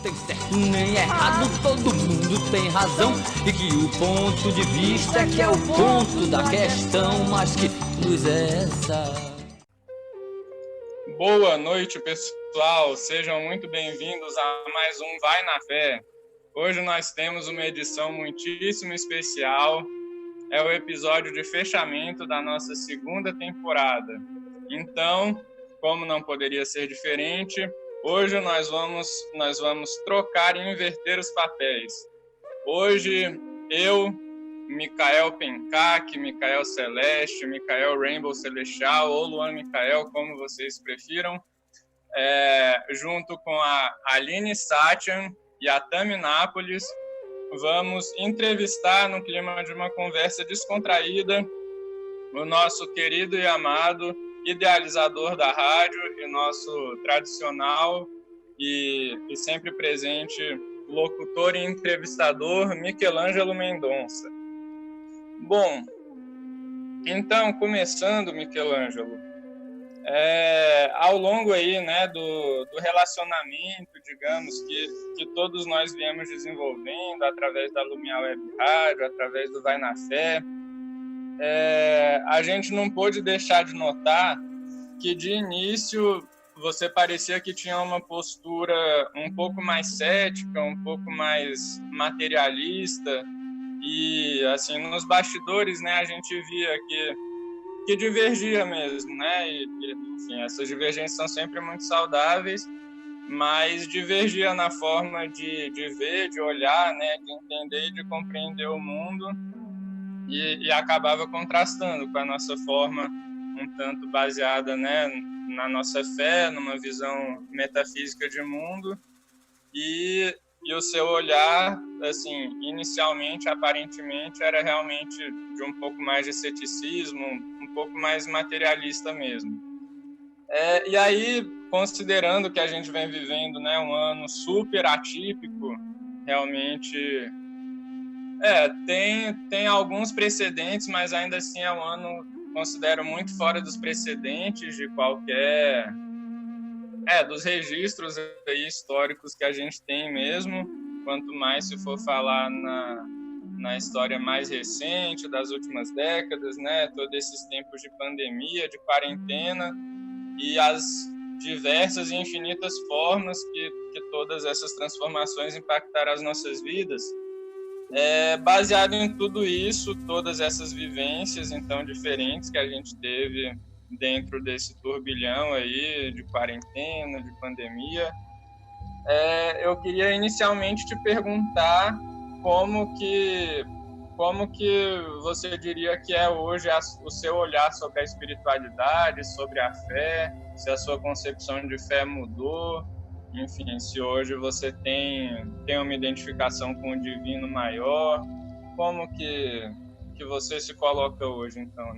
tem certo nem errado, todo mundo tem razão. E que o ponto de vista é que é o ponto da questão. Mas que luz é essa? Boa noite, pessoal. Sejam muito bem-vindos a mais um Vai na Fé. Hoje nós temos uma edição muitíssimo especial. É o episódio de fechamento da nossa segunda temporada. Então, como não poderia ser diferente, hoje nós vamos trocar e inverter os papéis. Hoje, eu, Micael Pencac, Micael Celeste, Micael Rainbow Celestial ou Luan Micael, como vocês prefiram, junto com a Aline Satian e a Tami Nápoles, vamos entrevistar, no clima de uma conversa descontraída, o nosso querido e amado idealizador da rádio e nosso tradicional e sempre presente locutor e entrevistador Michelangelo Mendonça. Bom, então, começando, Michelangelo, ao longo aí, né, do relacionamento, digamos, que todos nós viemos desenvolvendo através da Lumiar Web Rádio, através do Vai na Fé, a gente não pôde deixar de notar que, de início, você parecia que tinha uma postura um pouco mais cética, um pouco mais materialista, e, assim, nos bastidores, né, a gente via que divergia mesmo, né, e enfim, essas divergências são sempre muito saudáveis, mas divergia na forma de ver, de olhar, né, de entender e de compreender o mundo, e acabava contrastando com a nossa forma um tanto baseada, né, na nossa fé, numa visão metafísica de mundo, e o seu olhar, assim, inicialmente, aparentemente, era realmente de um pouco mais de ceticismo, um pouco mais materialista mesmo. E aí, considerando que a gente vem vivendo, né, um ano super atípico, realmente tem alguns precedentes, mas ainda assim é um ano, considero, muito fora dos precedentes de qualquer dos registros aí históricos que a gente tem mesmo, quanto mais se for falar na história mais recente, das últimas décadas, né, todos esses tempos de pandemia, de quarentena, e as diversas e infinitas formas que todas essas transformações impactaram as nossas vidas. Baseado em tudo isso, todas essas vivências, então, diferentes que a gente teve dentro desse turbilhão aí de quarentena, de pandemia, eu queria inicialmente te perguntar como que você diria que é hoje o seu olhar sobre a espiritualidade, sobre a fé, se a sua concepção de fé mudou, enfim, se hoje você tem uma identificação com o divino maior, como que você se coloca hoje, então,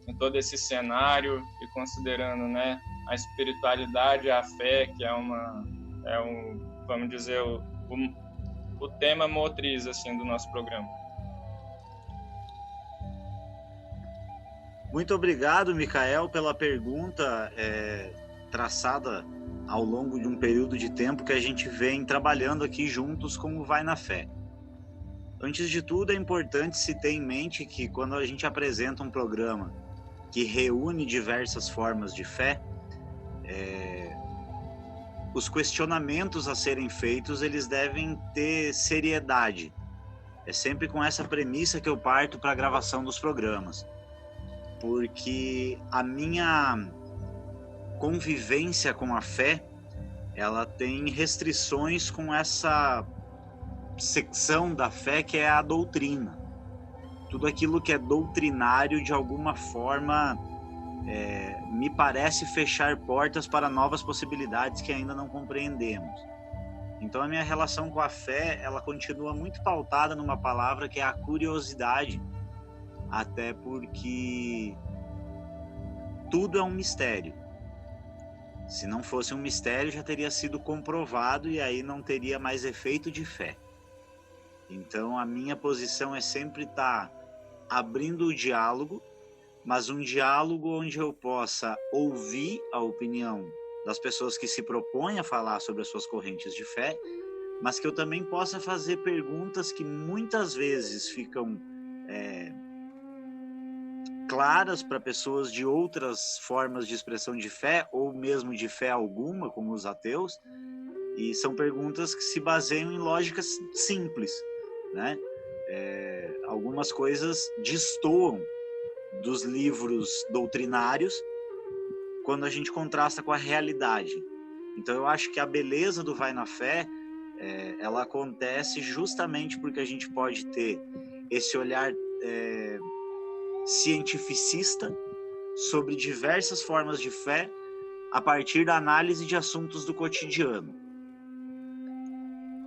em todo esse cenário, e considerando, né, a espiritualidade e a fé, que vamos dizer, o tema motriz, assim, do nosso programa. Muito obrigado, Micael, pela pergunta traçada ao longo de um período de tempo que a gente vem trabalhando aqui juntos com o Vai na Fé. Antes de tudo, é importante se ter em mente que quando a gente apresenta um programa que reúne diversas formas de fé, os questionamentos a serem feitos, eles devem ter seriedade. É sempre com essa premissa que eu parto para a gravação dos programas. Porque a minha convivência com a fé, ela tem restrições com essa secção da fé que é a doutrina. Tudo aquilo que é doutrinário, de alguma forma, me parece fechar portas para novas possibilidades que ainda não compreendemos. Então a minha relação com a fé, ela continua muito pautada numa palavra que é a curiosidade, até porque tudo é um mistério. Se não fosse um mistério, já teria sido comprovado e aí não teria mais efeito de fé. Então a minha posição é sempre estar abrindo o diálogo, mas um diálogo onde eu possa ouvir a opinião das pessoas que se propõem a falar sobre as suas correntes de fé, mas que eu também possa fazer perguntas que muitas vezes ficam claras para pessoas de outras formas de expressão de fé, ou mesmo de fé alguma, como os ateus, e são perguntas que se baseiam em lógicas simples, né? Algumas coisas destoam dos livros doutrinários quando a gente contrasta com a realidade. Então eu acho que a beleza do Vai na Fé, ela acontece justamente porque a gente pode ter esse olhar cientificista sobre diversas formas de fé a partir da análise de assuntos do cotidiano.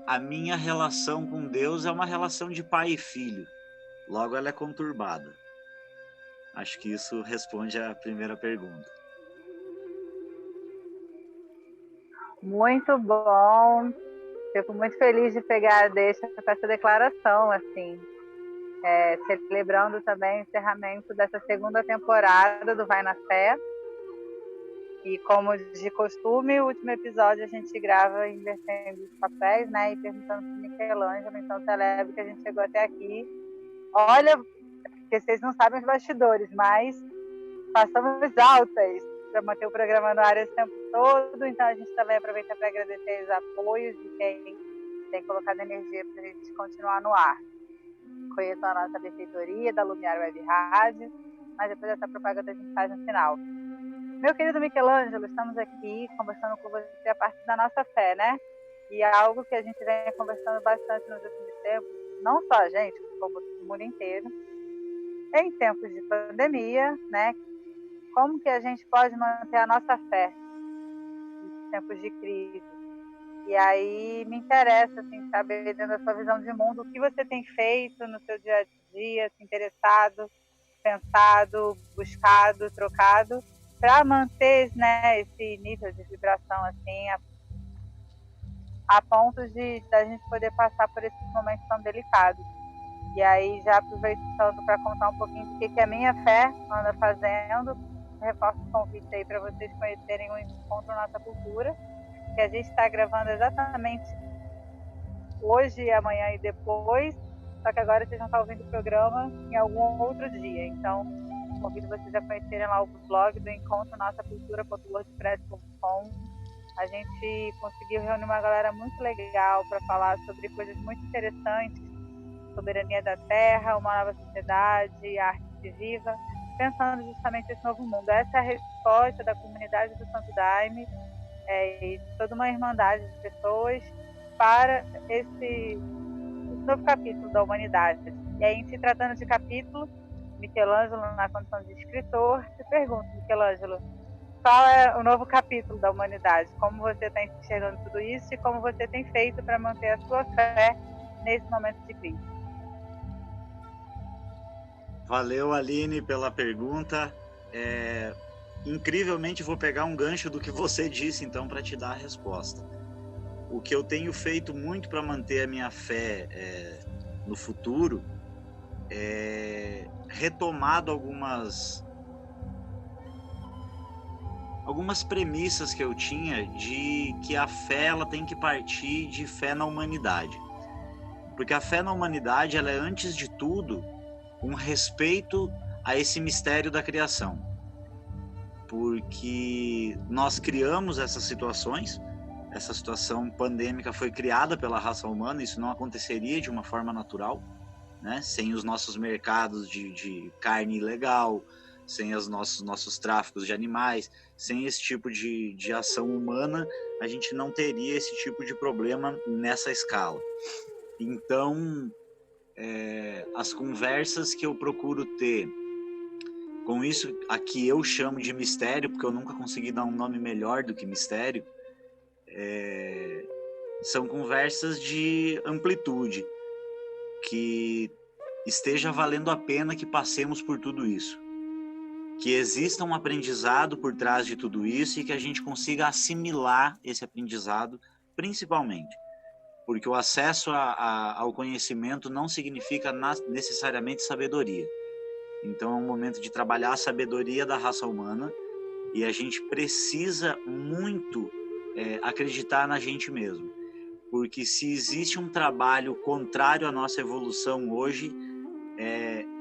A minha relação com Deus é uma relação de pai e filho, logo ela é conturbada. Acho que isso responde à primeira pergunta. Muito bom. Fico muito feliz de pegar a deixa com essa declaração, assim, celebrando também o encerramento dessa segunda temporada do Vai na Fé. E como de costume, o último episódio a gente grava invertendo os papéis, né? E perguntando para o Michelangelo, então celebro que a gente chegou até aqui. Olha, porque vocês não sabem os bastidores, mas passamos altas para manter o programa no ar esse tempo todo, então a gente também aproveita para agradecer os apoios de quem tem colocado energia para a gente continuar no ar. Conheçam a nossa benfeitoria da Lumiar Web Rádio, mas depois dessa propaganda a gente faz no final. Meu querido Michelangelo, estamos aqui conversando com você a partir da nossa fé, né? E é algo que a gente vem conversando bastante nos últimos tempos, não só a gente, como o mundo inteiro, em tempos de pandemia, né? Como que a gente pode manter a nossa fé em tempos de crise? E aí me interessa, assim, saber, dentro da sua visão de mundo, o que você tem feito no seu dia a dia, se interessado, pensado, buscado, trocado, para manter, né, esse nível de vibração, assim, a ponto de a gente poder passar por esses momentos tão delicados. E aí, já aproveitando para contar um pouquinho do que a minha fé anda fazendo, reforço o convite aí para vocês conhecerem o Encontro Nossa Cultura, que a gente está gravando exatamente hoje, amanhã e depois, só que agora vocês vão estar ouvindo o programa em algum outro dia. Então, convido vocês a conhecerem lá o blog do Encontro Nossa Cultura.wordpress.com. A gente conseguiu reunir uma galera muito legal para falar sobre coisas muito interessantes, soberania da terra, uma nova sociedade, arte viva, pensando justamente nesse novo mundo. Essa é a resposta da comunidade do Santo Daime e toda uma irmandade de pessoas para esse novo capítulo da humanidade. E aí, em se tratando de capítulo, Michelangelo, na condição de escritor, te pergunto, Michelangelo, qual é o novo capítulo da humanidade? Como você está enxergando tudo isso e como você tem feito para manter a sua fé nesse momento de crise? Valeu, Aline, pela pergunta. Incrivelmente, vou pegar um gancho do que você disse, então, para te dar a resposta. O que eu tenho feito muito para manter a minha fé no futuro é retomado algumas premissas que eu tinha de que a fé ela tem que partir de fé na humanidade. Porque a fé na humanidade ela é, antes de tudo, um respeito a esse mistério da criação. Porque nós criamos essas situações, essa situação pandêmica foi criada pela raça humana, isso não aconteceria de uma forma natural, né? Sem os nossos mercados de carne ilegal, sem os nossos tráficos de animais, sem esse tipo de ação humana, a gente não teria esse tipo de problema nessa escala. Então, as conversas que eu procuro ter com isso aqui eu chamo de mistério, porque eu nunca consegui dar um nome melhor do que mistério, são conversas de amplitude, que esteja valendo a pena que passemos por tudo isso, que exista um aprendizado por trás de tudo isso e que a gente consiga assimilar esse aprendizado, principalmente, porque o acesso ao conhecimento não significa necessariamente sabedoria. Então é um momento de trabalhar a sabedoria da raça humana e a gente precisa muito acreditar na gente mesmo, porque se existe um trabalho contrário à nossa evolução hoje,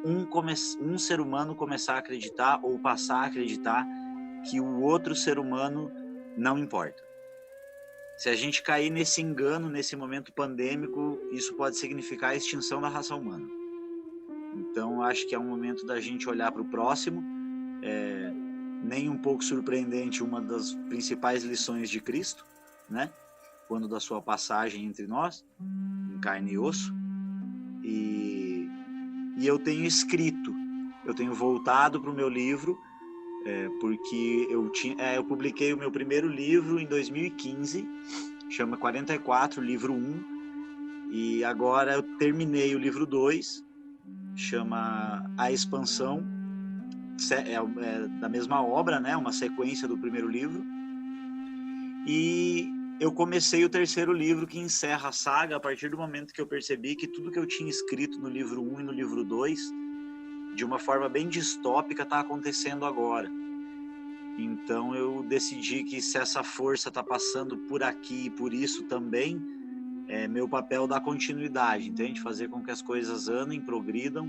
um ser humano começar a acreditar ou passar a acreditar que o outro ser humano não importa. Se a gente cair nesse engano, nesse momento pandêmico, isso pode significar a extinção da raça humana. Então, acho que é um momento da gente olhar para o próximo. Nem um pouco surpreendente, uma das principais lições de Cristo, né? Quando da sua passagem entre nós, em carne e osso. E eu tenho escrito, eu tenho voltado para o meu livro, porque eu publiquei o meu primeiro livro em 2015, chama 44, livro 1, e agora eu terminei o livro 2, chama A Expansão, da mesma obra, né? Uma sequência do primeiro livro, e eu comecei o terceiro livro, que encerra a saga a partir do momento que eu percebi que tudo que eu tinha escrito no livro 1 e no livro 2, de uma forma bem distópica, está acontecendo agora. Então eu decidi que se essa força está passando por aqui e por isso também, é meu papel dar continuidade, entende? Fazer com que as coisas andem, progridam,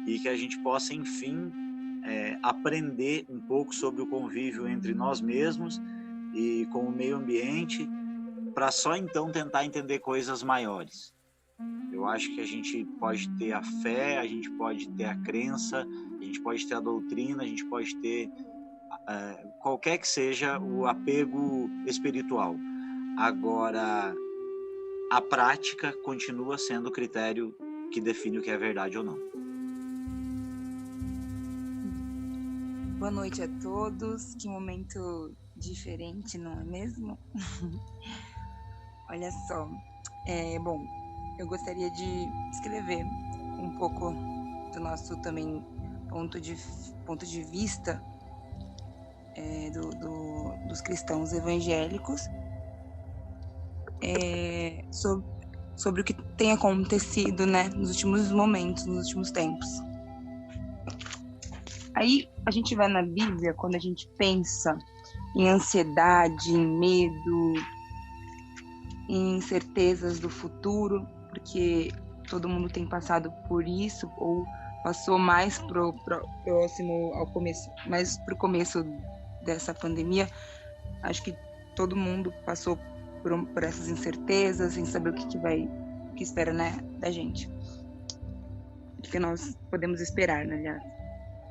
e que a gente possa, enfim, aprender um pouco sobre o convívio entre nós mesmos e com o meio ambiente, para só então tentar entender coisas maiores. Eu acho que a gente pode ter a fé, a gente pode ter a crença, a gente pode ter a doutrina, a gente pode ter qualquer que seja o apego espiritual. Agora, a prática continua sendo o critério que define o que é verdade ou não. Boa noite a todos. Que momento diferente, não é mesmo? Olha só. Bom, eu gostaria de escrever um pouco do nosso também ponto de vista dos cristãos evangélicos sobre o que tem acontecido, né, nos últimos momentos, nos últimos tempos. Aí a gente vai na Bíblia, quando a gente pensa em ansiedade, em medo, em incertezas do futuro, porque todo mundo tem passado por isso, ou passou mais próximo ao começo, mais pro começo dessa pandemia. Acho que todo mundo passou por essas incertezas, sem saber o que espera, né, da gente, o que nós podemos esperar, né, aliás.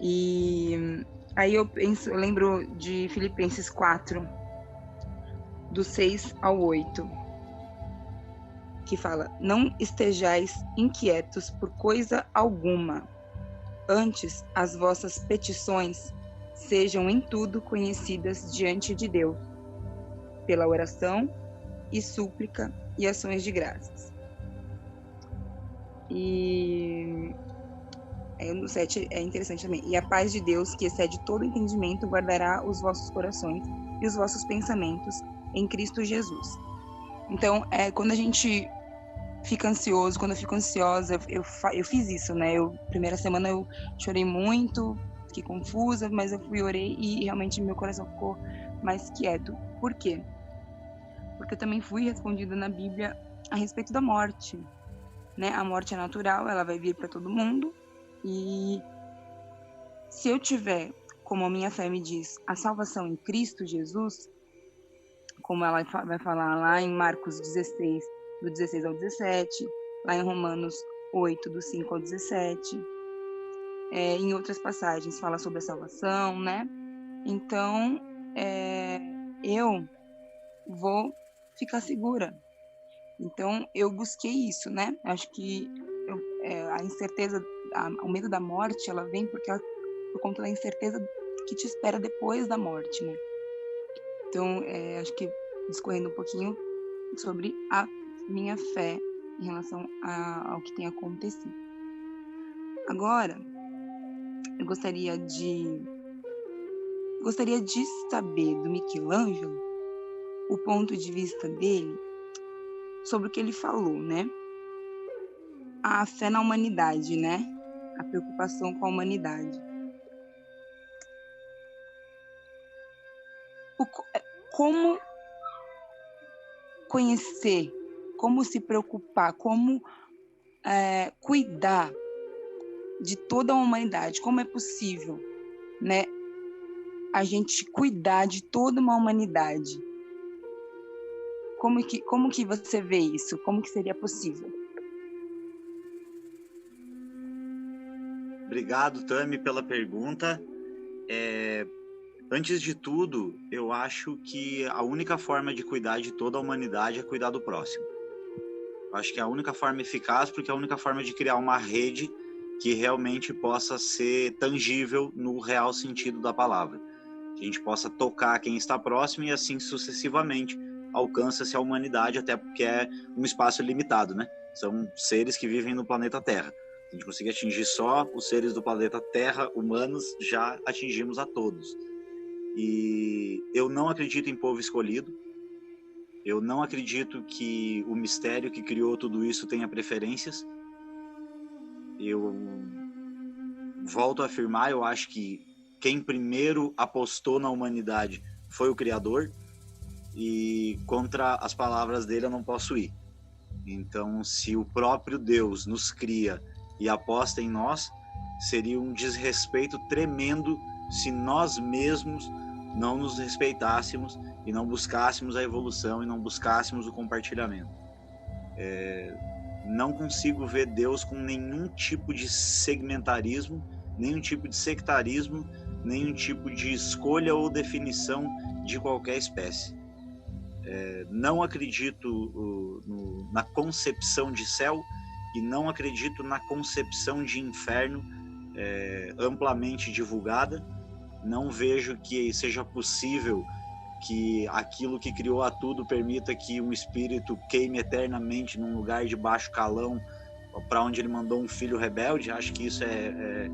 E aí eu lembro de Filipenses 4, do 6 ao 8, que fala: não estejais inquietos por coisa alguma, antes as vossas petições sejam em tudo conhecidas diante de Deus, pela oração e súplica e ações de graças. E no 7 é interessante também. E a paz de Deus, que excede todo entendimento, guardará os vossos corações e os vossos pensamentos em Cristo Jesus. Então, quando a gente fica ansioso, quando eu fico ansiosa, eu fiz isso, né? Primeira semana eu chorei muito, fiquei confusa, mas eu orei e realmente meu coração ficou mais quieto. Por quê? Porque eu também fui respondida na Bíblia a respeito da morte, né? A morte é natural, ela vai vir para todo mundo. E se eu tiver, como a minha fé me diz, a salvação em Cristo Jesus, como ela vai falar lá em Marcos 16, do 16 ao 17, lá em Romanos 8, do 5 ao 17, em outras passagens fala sobre a salvação, né? Então, eu vou ficar segura. Então, eu busquei isso, né? Acho que a incerteza, o medo da morte, ela vem por conta da incerteza que te espera depois da morte, né? Então, acho que discorrendo um pouquinho sobre a minha fé em relação ao que tem acontecido. Agora, eu gostaria de saber do Michelangelo o ponto de vista dele sobre o que ele falou, né? A fé na humanidade, né? A preocupação com a humanidade. como conhecer, como se preocupar, como cuidar de toda a humanidade, como é possível, né, a gente cuidar de toda uma humanidade. Como que você vê isso? Como que seria possível? Obrigado, Tami, pela pergunta. Antes de tudo, eu acho que a única forma de cuidar de toda a humanidade é cuidar do próximo. Eu acho que é a única forma eficaz, porque é a única forma de criar uma rede que realmente possa ser tangível no real sentido da palavra. Que a gente possa tocar quem está próximo e assim sucessivamente alcança-se a humanidade, até porque é um espaço limitado, né? São seres que vivem no planeta Terra. Se a gente conseguir atingir só os seres do planeta Terra, humanos, já atingimos a todos. E eu não acredito em povo escolhido. Eu não acredito que o mistério que criou tudo isso tenha preferências. Eu volto a afirmar, eu acho que quem primeiro apostou na humanidade foi o Criador, e contra as palavras dele eu não posso ir. Então, se o próprio Deus nos cria e aposta em nós, seria um desrespeito tremendo se nós mesmos não nos respeitássemos e não buscássemos a evolução e não buscássemos o compartilhamento. Não consigo ver Deus com nenhum tipo de segmentarismo, nenhum tipo de sectarismo, nenhum tipo de escolha ou definição de qualquer espécie. Não acredito na concepção de céu e não acredito na concepção de inferno amplamente divulgada. Não vejo que seja possível que aquilo que criou a tudo permita que um espírito queime eternamente num lugar de baixo calão para onde ele mandou um filho rebelde. Acho que isso é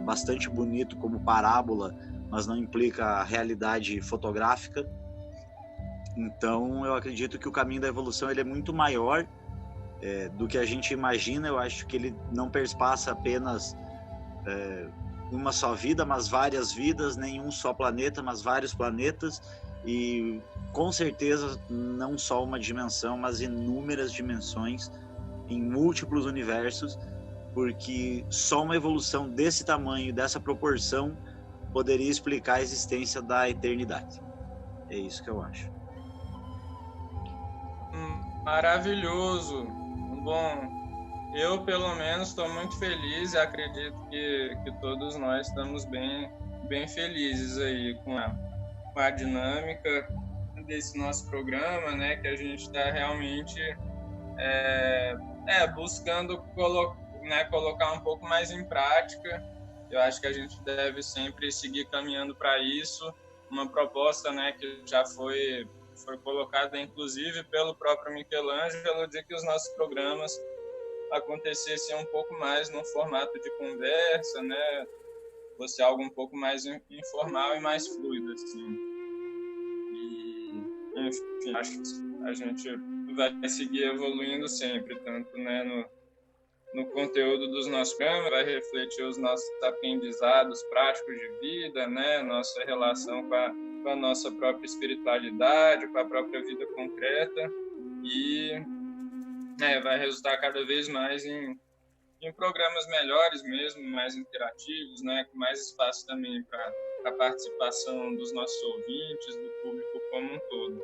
bastante bonito como parábola, mas não implica a realidade fotográfica. Então, eu acredito que o caminho da evolução ele é muito maior do que a gente imagina. Eu acho que ele não perpassa apenas uma só vida, mas várias vidas, nem um só planeta, mas vários planetas, e com certeza não só uma dimensão, mas inúmeras dimensões em múltiplos universos, porque só uma evolução desse tamanho, dessa proporção, poderia explicar a existência da eternidade. É isso que eu acho. Maravilhoso. Bom, eu pelo menos estou muito feliz e acredito que todos nós estamos bem felizes aí com a dinâmica desse nosso programa, né, que a gente está realmente buscando colocar um pouco mais em prática. Eu acho que a gente deve sempre seguir caminhando para isso. Uma proposta, né, que já foi colocada, inclusive, pelo próprio Michelangelo, de que os nossos programas acontecessem um pouco mais no formato de conversa, né, fosse algo um pouco mais informal e mais fluido, assim. E, enfim, acho que a gente vai seguir evoluindo sempre, tanto, né, no conteúdo dos nossos programas, vai refletir os nossos aprendizados práticos de vida, né, nossa relação com a nossa própria espiritualidade, com a própria vida concreta, e vai resultar cada vez mais em programas melhores mesmo, mais interativos, né, com mais espaço também para a participação dos nossos ouvintes, do público como um todo.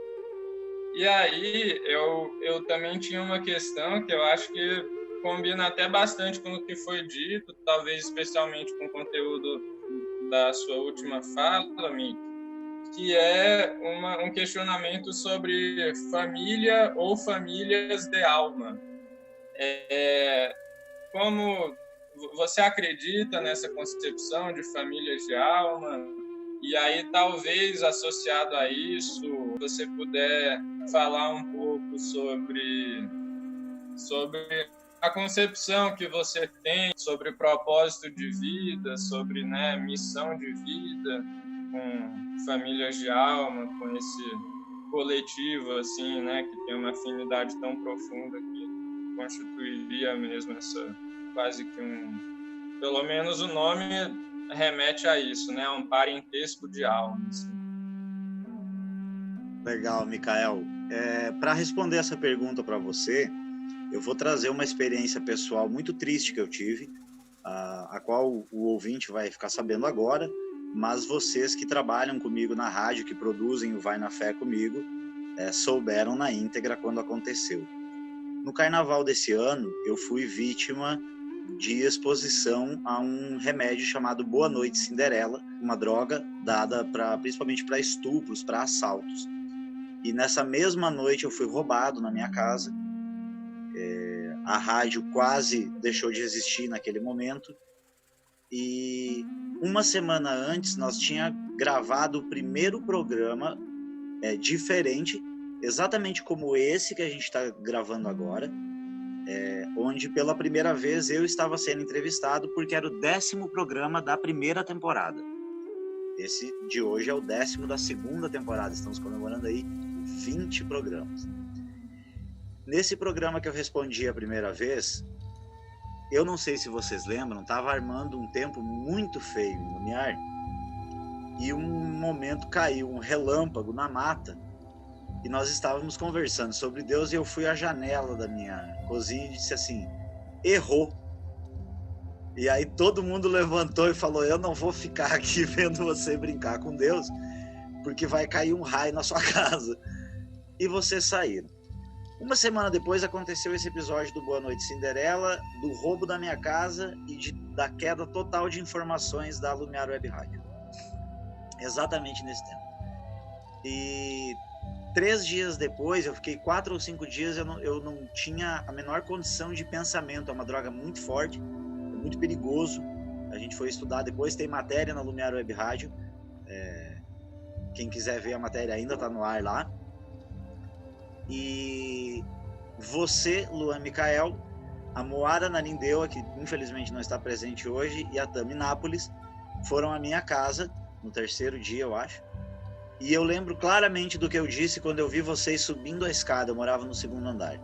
E aí eu também tinha uma questão que eu acho que combina até bastante com o que foi dito, talvez especialmente com o conteúdo da sua última fala, Mick, que é um questionamento sobre família ou famílias de alma. Como você acredita nessa concepção de famílias de alma? E aí, talvez, associado a isso, você puder falar um pouco sobre a concepção que você tem sobre propósito de vida, sobre, né, missão de vida, com famílias de alma, com esse coletivo, assim, né, que tem uma afinidade tão profunda que constituiria mesmo essa, quase que pelo menos o nome remete a isso, né, um parentesco de alma, assim. Legal, Mikael. Para responder essa pergunta para você, eu vou trazer uma experiência pessoal muito triste que eu tive, a qual o ouvinte vai ficar sabendo agora, mas vocês que trabalham comigo na rádio, que produzem o Vai na Fé comigo, souberam na íntegra quando aconteceu. No carnaval desse ano, eu fui vítima de exposição a um remédio chamado Boa Noite Cinderela, uma droga dada principalmente para estupros, para assaltos. E nessa mesma noite eu fui roubado na minha casa. A rádio quase deixou de existir naquele momento. E uma semana antes nós tínhamos gravado o primeiro programa diferente, exatamente como esse que a gente está gravando agora, onde pela primeira vez eu estava sendo entrevistado, porque era o 10º programa da primeira temporada. Esse de hoje é o 10º da segunda temporada, estamos comemorando aí 20 programas. Nesse programa que eu respondi a primeira vez, eu não sei se vocês lembram, estava armando um tempo muito feio em Lumiar, e um momento caiu um relâmpago na mata, e nós estávamos conversando sobre Deus, e eu fui à janela da minha cozinha e disse assim: errou. E aí todo mundo levantou e falou: eu não vou ficar aqui vendo você brincar com Deus, porque vai cair um raio na sua casa. E vocês saíram. Uma semana depois aconteceu esse episódio do Boa Noite Cinderela, do roubo da minha casa e da queda total de informações da Lumiar Web Rádio. Exatamente nesse tempo. E 3 dias depois, eu fiquei 4 ou 5 dias, eu não tinha a menor condição de pensamento. É uma droga muito forte, muito perigoso. A gente foi estudar depois, tem matéria na Lumiar Web Rádio. Quem quiser ver a matéria ainda está no ar lá. E você, Luan Mikael, a Moara Narindeua, que infelizmente não está presente hoje, e a Tami Nápoles foram à minha casa no 3º dia, eu acho. E eu lembro claramente do que eu disse quando eu vi vocês subindo a escada. Eu morava no 2º andar.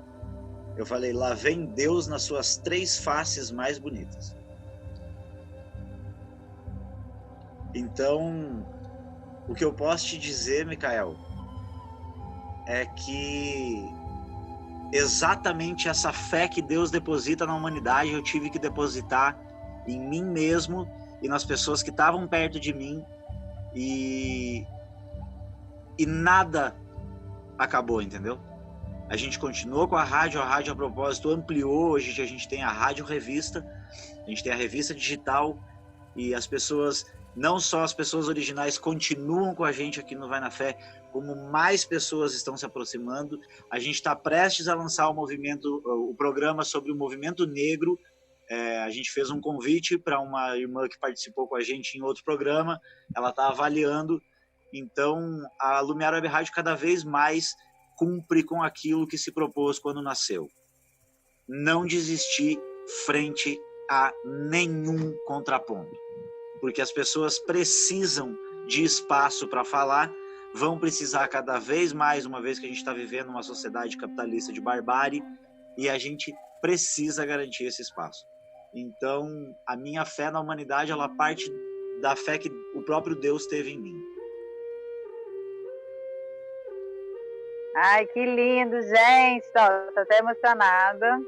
Eu falei: lá vem Deus nas suas 3 faces mais bonitas. Então, o que eu posso te dizer, Mikael, é que exatamente essa fé que Deus deposita na humanidade, eu tive que depositar em mim mesmo e nas pessoas que estavam perto de mim, e nada acabou, entendeu? A gente continuou com a rádio a propósito ampliou. Hoje a gente tem a rádio revista, a gente tem a revista digital, e as pessoas, não só as pessoas originais, continuam com a gente aqui no Vai na Fé, como mais pessoas estão se aproximando. A gente está prestes a lançar o programa sobre o movimento negro. A gente fez um convite para uma irmã que participou com a gente em outro programa, ela está avaliando. Então, a Lumiar Web Rádio cada vez mais cumpre com aquilo que se propôs quando nasceu: não desistir frente a nenhum contraponto, porque as pessoas precisam de espaço para falar, vão precisar cada vez mais, uma vez que a gente está vivendo uma sociedade capitalista de barbárie, e a gente precisa garantir esse espaço. Então, a minha fé na humanidade, ela parte da fé que o próprio Deus teve em mim. Ai, que lindo, gente. Estou até emocionada.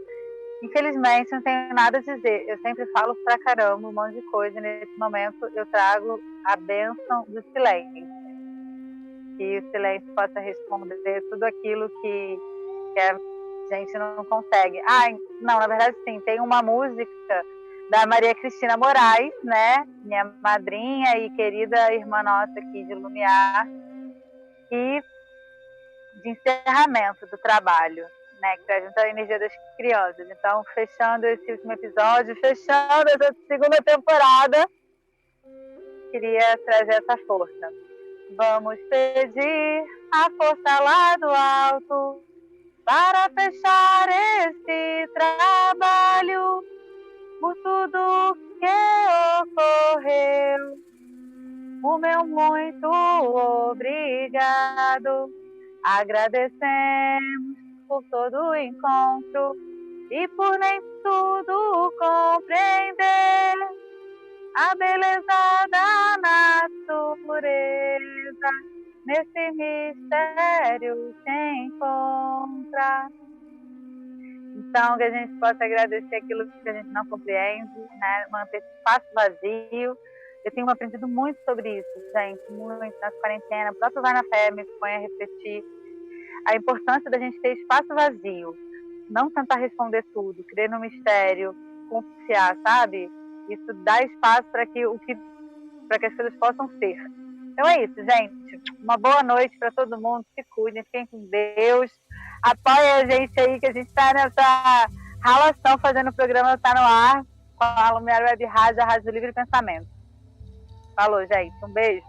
Infelizmente, não tenho nada a dizer. Eu sempre falo pra caramba um monte de coisa. Nesse momento, eu trago a bênção do silêncio. Que o silêncio possa responder tudo aquilo que a gente não consegue. Não, na verdade, sim. Tem uma música da Maria Cristina Moraes, né? Minha madrinha e querida irmã nossa aqui de Lumiar, e de encerramento do trabalho, né, que traz a energia das crianças. Então, fechando esse último episódio, fechando essa 2ª temporada, queria trazer essa força. Vamos pedir a força lá do alto para fechar esse trabalho, por tudo que ocorreu. O meu muito obrigado. Agradecemos por todo o encontro e por nem tudo compreender a beleza da natureza nesse mistério se encontra. Então, que a gente possa agradecer aquilo que a gente não compreende, né? Manter esse espaço vazio. Eu tenho aprendido muito sobre isso, gente, muito nessa quarentena. O próprio Vai na Fé me põe a refletir a importância da gente ter espaço vazio, não tentar responder tudo, crer no mistério, confiar, sabe? Isso dá espaço para que as coisas possam ser. Então é isso, gente. Uma boa noite para todo mundo. Se cuidem, fiquem com Deus. Apoia a gente aí, que a gente está nessa relação fazendo o programa Tá no Ar com a Lumiar Web Rádio, a Rádio do Livre Pensamento. Falou, gente. Um beijo.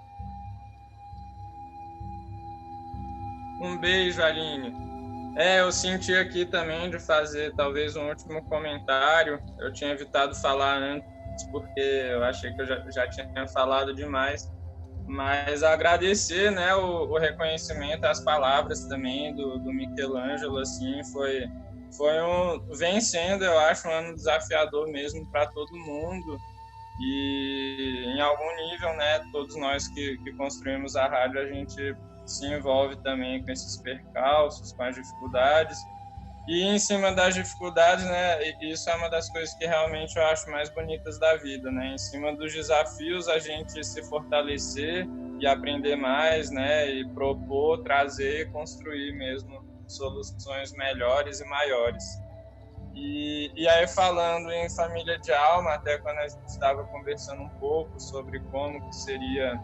Um beijo, Aline. Eu senti aqui também de fazer talvez um último comentário. Eu tinha evitado falar antes porque eu achei que eu já tinha falado demais. Mas agradecer, né, o reconhecimento, as palavras também do Michelangelo, assim, vem sendo, eu acho, um ano desafiador mesmo para todo mundo. E em algum nível, né, todos nós que construímos a rádio, a gente se envolve também com esses percalços, com as dificuldades. E em cima das dificuldades, né, isso é uma das coisas que realmente eu acho mais bonitas da vida, né? Em cima dos desafios, a gente se fortalecer e aprender mais, né, e propor, trazer, construir mesmo soluções melhores e maiores. E aí, falando em família de alma, até quando a gente estava conversando um pouco sobre como que seriam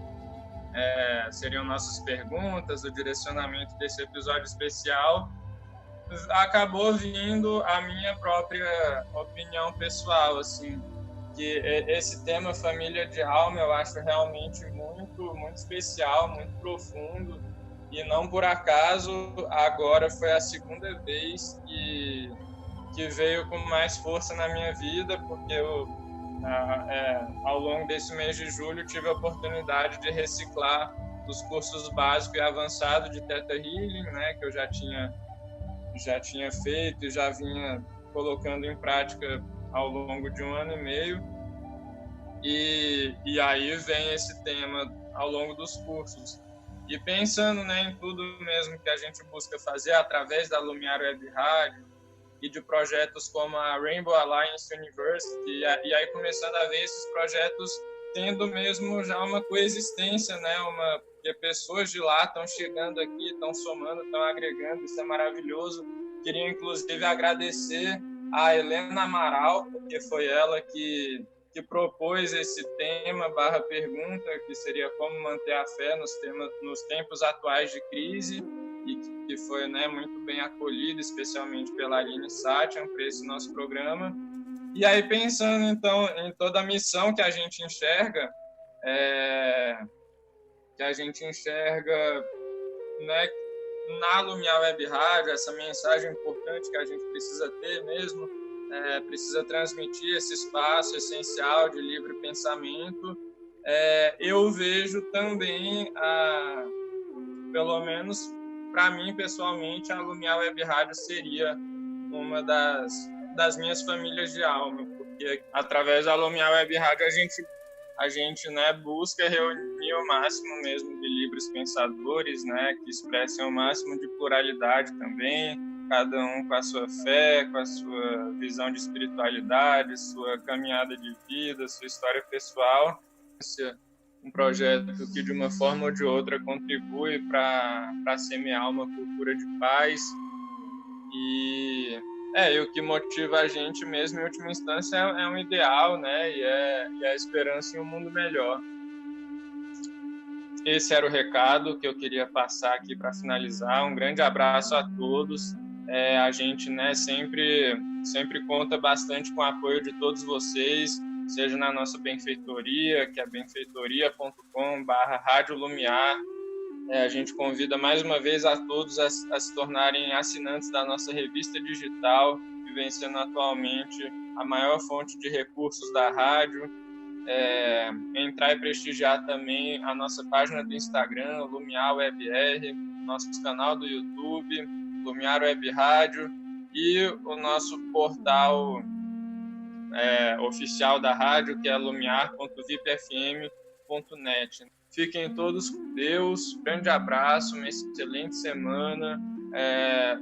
nossas perguntas, o direcionamento desse episódio especial, acabou vindo a minha própria opinião pessoal, assim, que esse tema família de alma eu acho realmente muito, muito especial, muito profundo, e não por acaso agora foi a segunda vez que veio com mais força na minha vida, porque ao longo desse mês de julho tive a oportunidade de reciclar os cursos básico e avançado de Theta Healing, né, que eu já tinha feito e já vinha colocando em prática ao longo de 1 ano e meio. E aí vem esse tema ao longo dos cursos. E pensando, né, em tudo mesmo que a gente busca fazer através da Lumiar Web Rádio e de projetos como a Rainbow Alliance University, e aí começando a ver esses projetos tendo mesmo já uma coexistência, né, porque pessoas de lá estão chegando aqui, estão somando, estão agregando, isso é maravilhoso. Queria, inclusive, agradecer a Helena Amaral, porque foi ela que propôs esse tema /pergunta, que seria como manter a fé nos tempos atuais de crise, e que foi, né, muito bem acolhido, especialmente pela Aline Satian, para esse nosso programa. E aí, pensando, então, em toda a missão que a gente enxerga, né, na Lumiar Web Rádio, essa mensagem importante que a gente precisa ter mesmo, precisa transmitir esse espaço essencial de livre pensamento. Eu vejo também, pelo menos para mim pessoalmente, a Lumiar Web Rádio seria uma das minhas famílias de alma, porque através da Lumiar Web Rádio a gente, né, busca reunir o máximo mesmo de livres pensadores, né, que expressem o máximo de pluralidade também, cada um com a sua fé, com a sua visão de espiritualidade, sua caminhada de vida, sua história pessoal. Um projeto que, de uma forma ou de outra, contribui para semear uma cultura de paz. E o que motiva a gente mesmo, em última instância, é um ideal, né? E a esperança em um mundo melhor. Esse era o recado que eu queria passar aqui para finalizar. Um grande abraço a todos. A gente, né, sempre conta bastante com o apoio de todos vocês, seja na nossa benfeitoria, que é benfeitoria.com/Rádio Lumiar. A gente convida mais uma vez a todos a se tornarem assinantes da nossa revista digital, que vem sendo atualmente a maior fonte de recursos da rádio. Entrar e prestigiar também a nossa página do Instagram, Lumiar WebR, nosso canal do YouTube, Lumiar Web Rádio, e o nosso portal oficial da rádio, que é lumiar.vipfm.net. Fiquem todos com Deus. Grande abraço, uma excelente semana.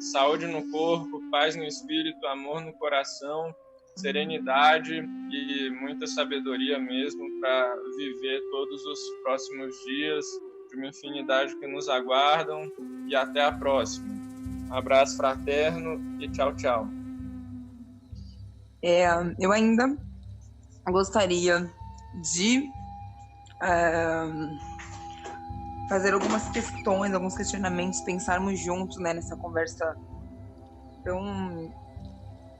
Saúde no corpo, paz no espírito, amor no coração, serenidade e muita sabedoria mesmo para viver todos os próximos dias de uma infinidade que nos aguardam. E até a próxima. Um abraço fraterno e tchau, tchau. Eu ainda gostaria de fazer algumas questões, alguns questionamentos, pensarmos juntos, né, nessa conversa tão,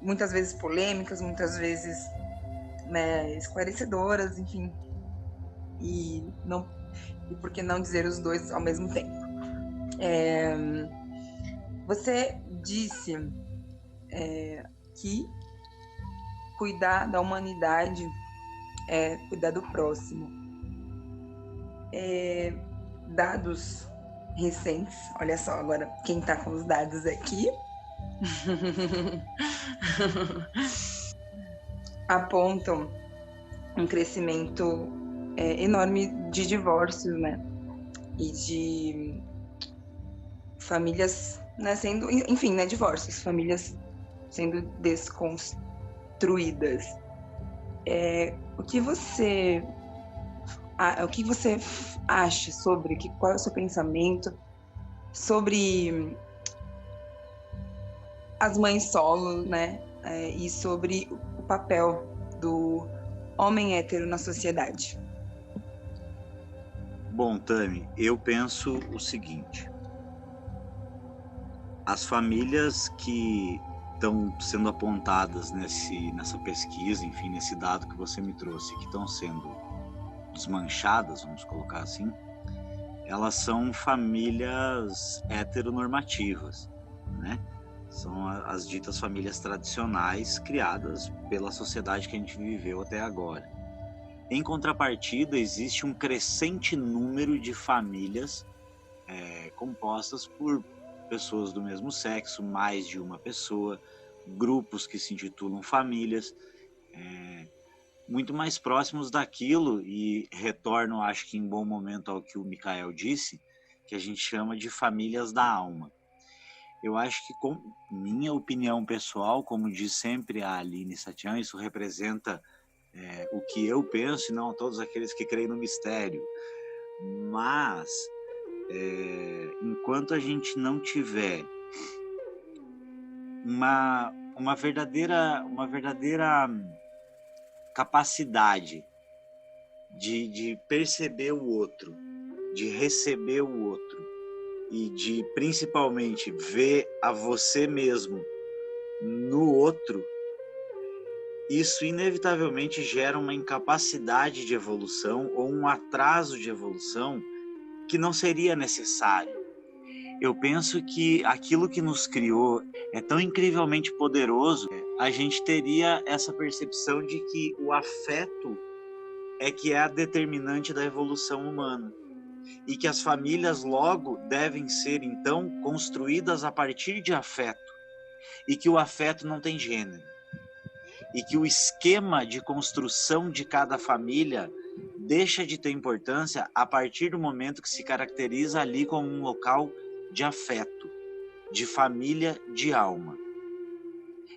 muitas vezes polêmicas, muitas vezes, né, esclarecedoras, enfim, e por que não dizer os dois ao mesmo tempo. Você disse que cuidar da humanidade é cuidar do próximo. Dados recentes, olha só agora quem está com os dados aqui, apontam um crescimento enorme de divórcios, né? E de famílias, né, sendo, enfim, né, divórcios, famílias sendo desconstruídas. O que você acha sobre, qual é o seu pensamento sobre as mães solo, né, e sobre o papel do homem hétero na sociedade? Bom, Tami, eu penso o seguinte: as famílias que estão sendo apontadas nessa pesquisa, enfim, nesse dado que você me trouxe, que estão sendo desmanchadas, vamos colocar assim, elas são famílias heteronormativas, né? São as ditas famílias tradicionais criadas pela sociedade que a gente viveu até agora. Em contrapartida, existe um crescente número de famílias compostas por pessoas do mesmo sexo, mais de uma pessoa, grupos que se intitulam famílias, muito mais próximos daquilo, e retorno, acho que em bom momento, ao que o Mikael disse, que a gente chama de famílias da alma. Eu acho que, com minha opinião pessoal, como diz sempre a Aline Satian, isso representa o que eu penso, e não todos aqueles que creem no mistério. Mas, enquanto a gente não tiver uma verdadeira capacidade de perceber o outro, de receber o outro e de, principalmente, ver a você mesmo no outro, isso inevitavelmente gera uma incapacidade de evolução ou um atraso de evolução que não seria necessário. Eu penso que aquilo que nos criou é tão incrivelmente poderoso, a gente teria essa percepção de que o afeto é que é a determinante da evolução humana. E que as famílias logo devem ser, então, construídas a partir de afeto. E que o afeto não tem gênero. E que o esquema de construção de cada família deixa de ter importância a partir do momento que se caracteriza ali como um local de afeto, de família, de alma.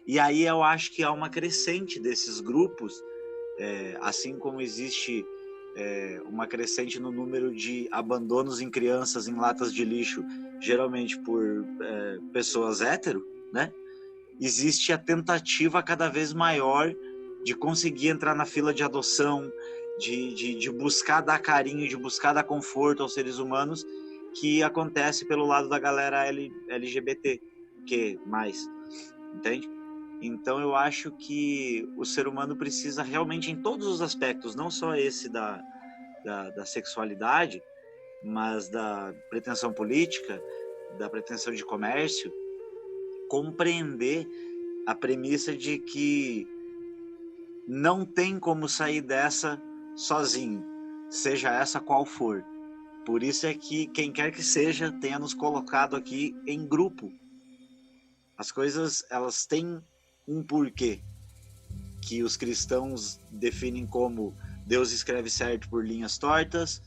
E aí eu acho que há uma crescente desses grupos, assim como existe uma crescente no número de abandonos em crianças em latas de lixo, geralmente por pessoas hétero, né? Existe a tentativa cada vez maior de conseguir entrar na fila de adoção, de buscar dar carinho, de buscar dar conforto aos seres humanos, que acontece pelo lado da galera LGBT, que mais, entende? Então eu acho que o ser humano precisa realmente, em todos os aspectos, não só esse da sexualidade, mas da pretensão política, da pretensão de comércio, compreender a premissa de que não tem como sair dessa sozinho, seja essa qual for. Por isso é que quem quer que seja tenha nos colocado aqui em grupo. As coisas, elas têm um porquê, que os cristãos definem como Deus escreve certo por linhas tortas,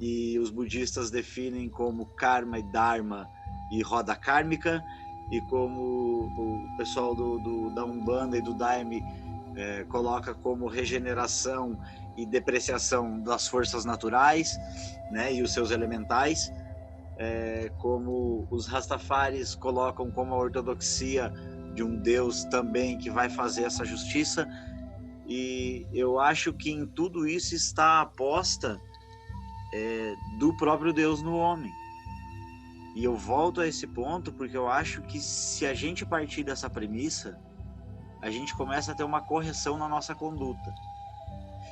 e os budistas definem como karma e dharma e roda kármica, e como o pessoal da Umbanda e do Daime coloca como regeneração e depreciação das forças naturais, né, e os seus elementais, como os Rastafaris colocam como a ortodoxia de um Deus também que vai fazer essa justiça. E eu acho que em tudo isso está a aposta do próprio Deus no homem. E eu volto a esse ponto porque eu acho que se a gente partir dessa premissa, a gente começa a ter uma correção na nossa conduta.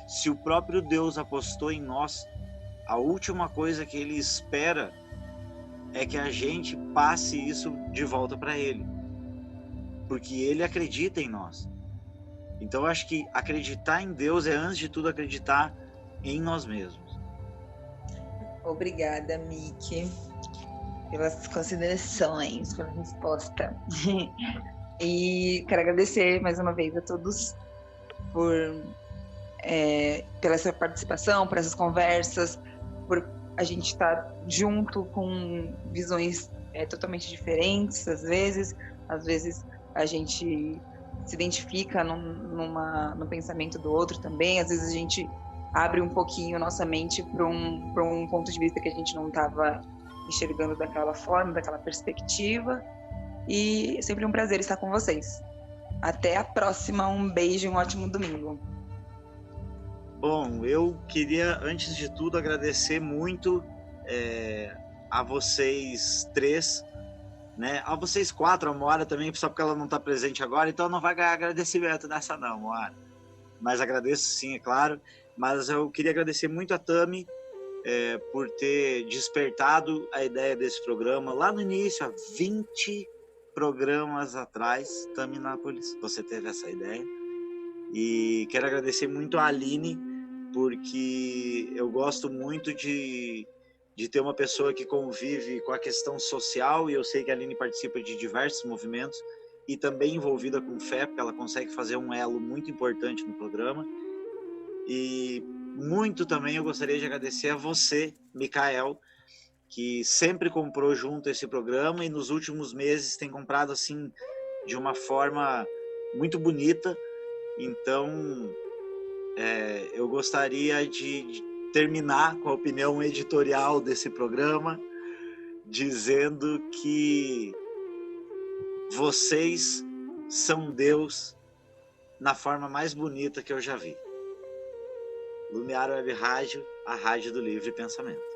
Se o próprio Deus apostou em nós, a última coisa que ele espera é que a gente passe isso de volta para ele, porque ele acredita em nós. Então eu acho que acreditar em Deus é, antes de tudo, acreditar em nós mesmos. Obrigada, Miki, pelas considerações, pela resposta. E quero agradecer mais uma vez a todos pela sua participação, por essas conversas, por a gente estar junto com visões totalmente diferentes, às vezes a gente se identifica no pensamento do outro também, às vezes a gente abre um pouquinho nossa mente para um ponto de vista que a gente não estava enxergando daquela forma, daquela perspectiva. E é sempre um prazer estar com vocês. Até a próxima, um beijo e um ótimo domingo. Bom, eu queria, antes de tudo, agradecer muito a vocês três, né? A vocês quatro, a Moara também, só porque ela não está presente agora, então não vai ganhar agradecimento nessa não, Moara. Mas agradeço sim, é claro. Mas eu queria agradecer muito a Tami por ter despertado a ideia desse programa lá no início, há 20 programas atrás. Tami Nápoles, você teve essa ideia. E quero agradecer muito a Aline, porque eu gosto muito de ter uma pessoa que convive com a questão social, e eu sei que a Aline participa de diversos movimentos e também envolvida com fé, porque ela consegue fazer um elo muito importante no programa. E muito também eu gostaria de agradecer a você, Mikael, que sempre comprou junto esse programa e nos últimos meses tem comprado assim de uma forma muito bonita. Então eu gostaria de terminar com a opinião editorial desse programa, dizendo que vocês são Deus na forma mais bonita que eu já vi. Lumiar Web Rádio, a rádio do livre pensamento.